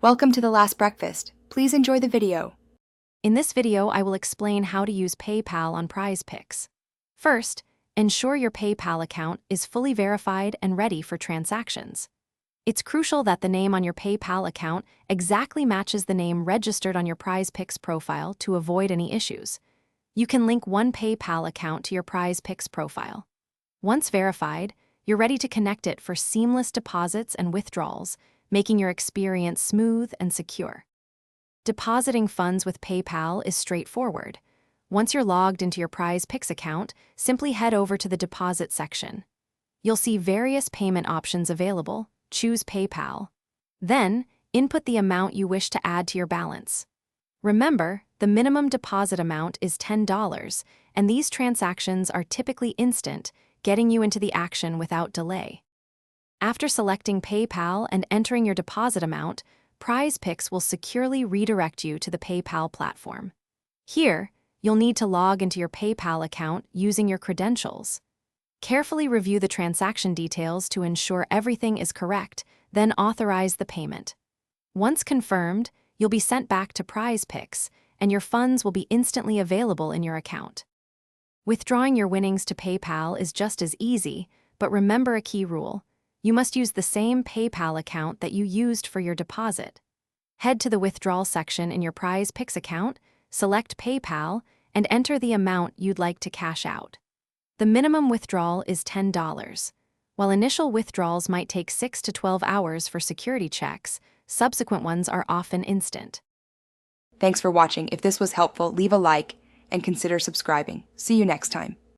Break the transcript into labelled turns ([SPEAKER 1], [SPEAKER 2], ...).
[SPEAKER 1] Welcome to The Last Breakfast. Please enjoy the video.
[SPEAKER 2] In this video, I will explain how to use PayPal on PrizePicks. First, ensure your PayPal account is fully verified and ready for transactions. It's crucial that the name on your PayPal account exactly matches the name registered on your PrizePicks profile to avoid any issues. You can link one PayPal account to your PrizePicks profile. Once verified, you're ready to connect it for seamless deposits and withdrawals, making your experience smooth and secure. Depositing funds with PayPal is straightforward. Once you're logged into your PrizePicks account, simply head over to the deposit section. You'll see various payment options available. Choose PayPal. Then, input the amount you wish to add to your balance. Remember, the minimum deposit amount is $10, and these transactions are typically instant, getting you into the action without delay. After selecting PayPal and entering your deposit amount, PrizePicks will securely redirect you to the PayPal platform. Here, you'll need to log into your PayPal account using your credentials. Carefully review the transaction details to ensure everything is correct, then authorize the payment. Once confirmed, you'll be sent back to PrizePicks, and your funds will be instantly available in your account. Withdrawing your winnings to PayPal is just as easy, but remember a key rule. You must use the same PayPal account that you used for your deposit. Head to the withdrawal section in your PrizePicks account, select PayPal, and enter the amount you'd like to cash out. The minimum withdrawal is $10. While initial withdrawals might take 6 to 12 hours for security checks, subsequent ones are often instant.
[SPEAKER 1] Thanks for watching. If this was helpful, leave a like and consider subscribing. See you next time.